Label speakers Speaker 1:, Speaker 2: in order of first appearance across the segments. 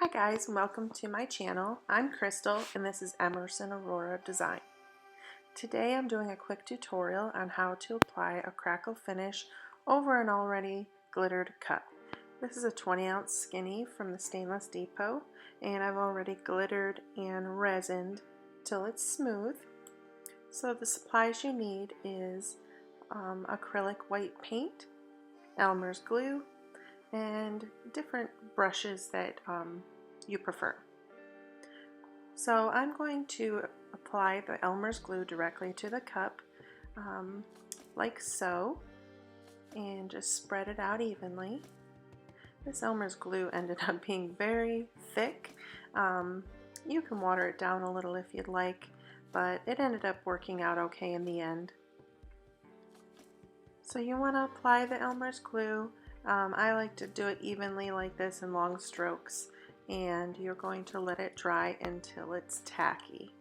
Speaker 1: Hi guys, and welcome to my channel. I'm Crystal and this is Emerson Aurora Design. Today I'm doing a quick tutorial on how to apply a crackle finish over an already glittered cup. This is a 20-ounce skinny from the Stainless Depot, and I've already glittered and resined till it's smooth. So the supplies you need is acrylic white paint, Elmer's glue, and different brushes that you prefer. So I'm going to apply the Elmer's glue directly to the cup like so, and just spread it out evenly. This Elmer's glue ended up being very thick. You can water it down a little if you'd like, but it ended up working out okay in the end. So you want to apply the Elmer's glue. I like to do it evenly like this in long strokes, and you're going to let it dry until it's tacky.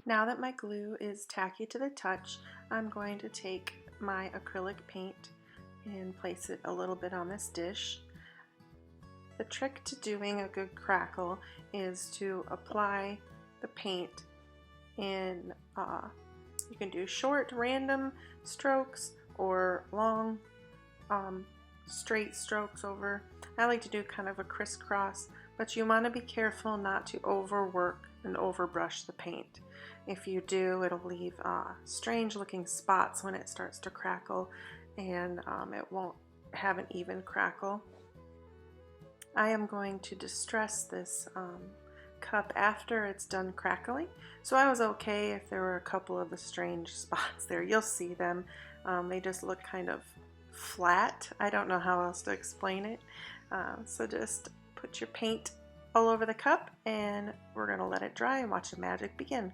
Speaker 1: Now that my glue is tacky to the touch, I'm going to take my acrylic paint and place it a little bit on this dish. The trick to doing a good crackle is to apply the paint in, you can do short random strokes or long straight strokes over. I like to do kind of a crisscross, but you want to be careful not to overwork and overbrush the paint. If you do, it'll leave strange looking spots when it starts to crackle, and it won't have an even crackle. I am going to distress this cup after it's done crackling, so I was okay if there were a couple of the strange spots there. You'll see them. They just look kind of flat. I don't know how else to explain it. So just put your paint all over the cup, and we're going to let it dry and watch the magic begin.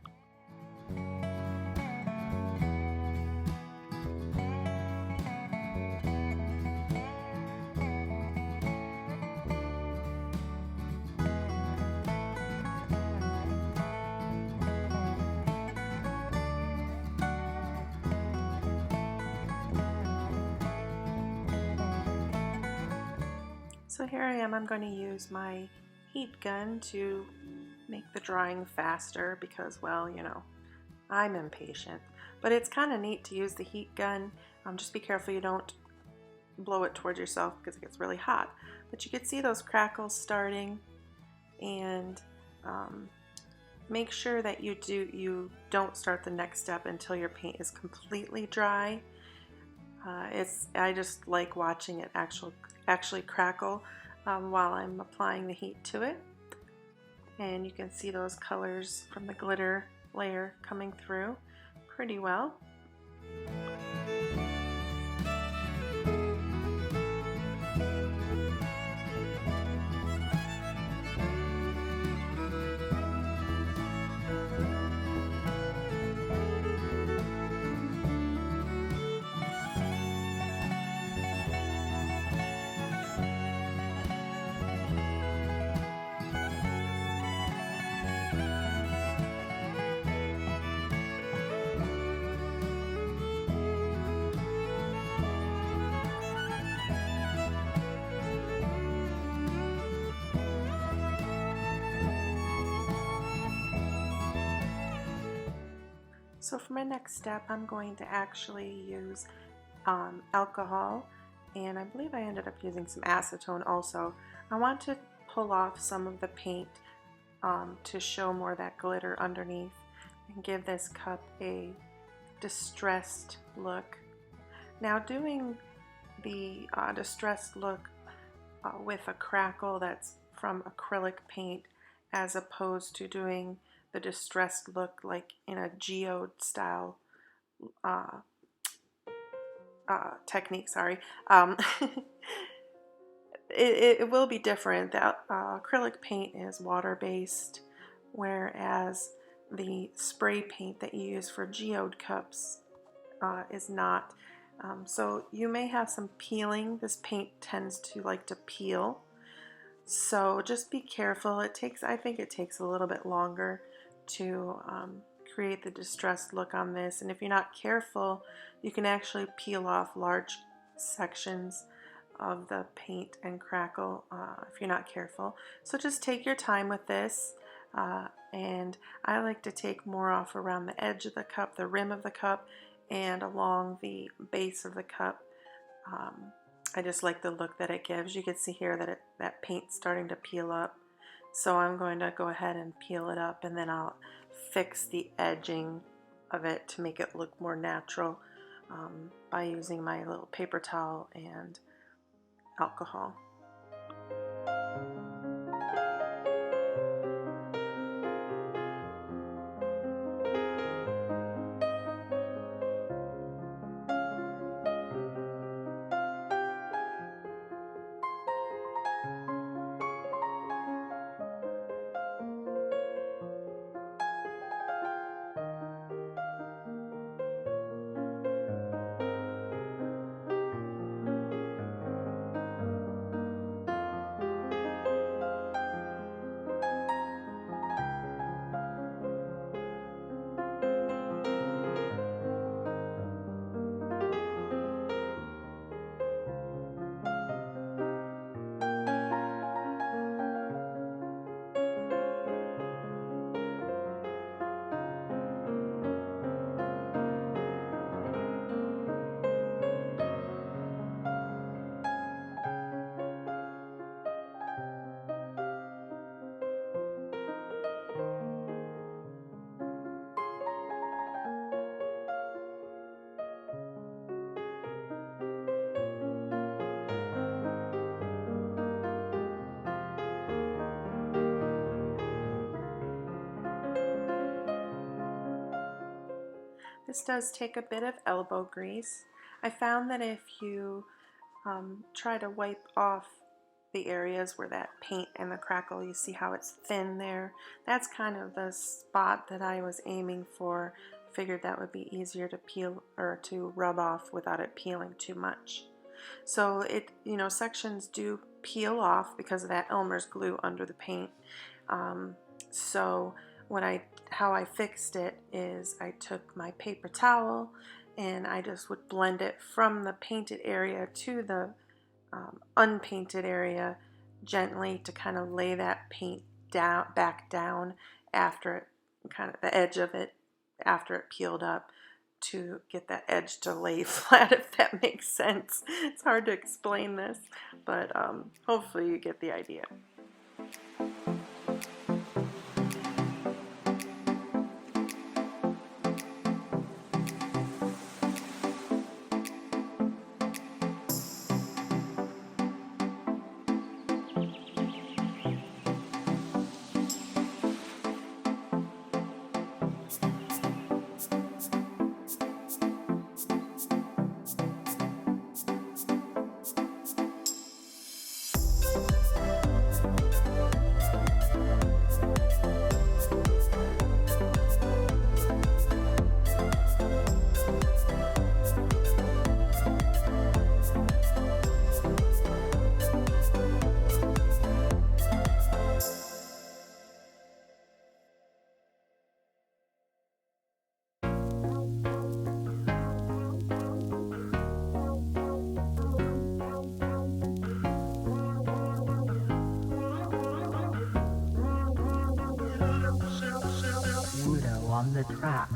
Speaker 1: So here I am. I'm going to use my heat gun to make the drying faster because, well, you know, I'm impatient. But it's kind of neat to use the heat gun. Just be careful you don't blow it towards yourself because it gets really hot. But you can see those crackles starting, and make sure that you don't start the next step until your paint is completely dry. I just like watching it actually crackle while I'm applying the heat to it. And you can see those colors from the glitter layer coming through pretty well. So for my next step, I'm going to actually use alcohol, and I believe I ended up using some acetone also. I want to pull off some of the paint to show more of that glitter underneath and give this cup a distressed look. Now doing the distressed look with a crackle that's from acrylic paint as opposed to doing the distressed look like in a geode style technique, sorry. It will be different. The acrylic paint is water-based, whereas the spray paint that you use for geode cups is not. So you may have some peeling. This paint tends to like to peel. So just be careful. I think it takes a little bit longer to create the distressed look on this. And if you're not careful, you can actually peel off large sections of the paint and crackle if you're not careful. So just take your time with this. And I like to take more off around the edge of the cup, the rim of the cup, and along the base of the cup. I just like the look that it gives. You can see here that that paint's starting to peel up. So I'm going to go ahead and peel it up, and then I'll fix the edging of it to make it look more natural by using my little paper towel and alcohol. This does take a bit of elbow grease. I found that if you try to wipe off the areas where that paint and the crackle, you see how it's thin there? That's kind of the spot that I was aiming for. Figured that would be easier to peel or to rub off without it peeling too much. So sections do peel off because of that Elmer's glue under the paint. So how I fixed it is I took my paper towel and I just would blend it from the painted area to the unpainted area gently to kind of lay that paint back down after it, kind of the edge of it after it peeled up, to get that edge to lay flat, if that makes sense. It's hard to explain this, but hopefully you get the idea.
Speaker 2: On the track.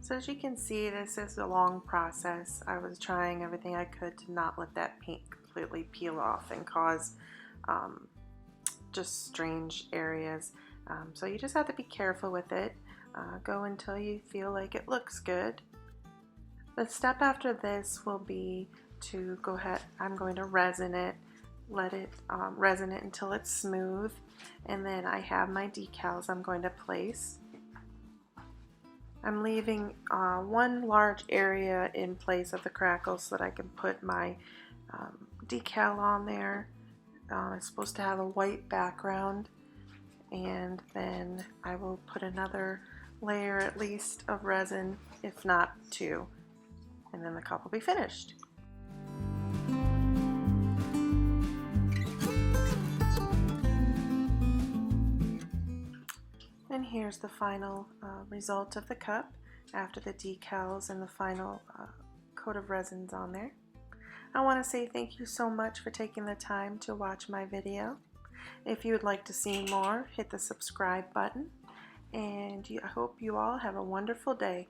Speaker 1: So as you can see, this is a long process. I was trying everything I could to not let that paint completely peel off and cause just strange areas. So you just have to be careful with it. Go until you feel like it looks good. The step after this will be to go ahead, I'm going to resin it, let it resin it until it's smooth, and then I have my decals I'm going to place. I'm leaving one large area in place of the crackle so that I can put my decal on there. It's supposed to have a white background, and then I will put another layer at least of resin, if not two, and then the cup will be finished. And here's the final result of the cup after the decals and the final coat of resins on there. I want to say thank you so much for taking the time to watch my video. If you would like to see more, hit the subscribe button, and I hope you all have a wonderful day.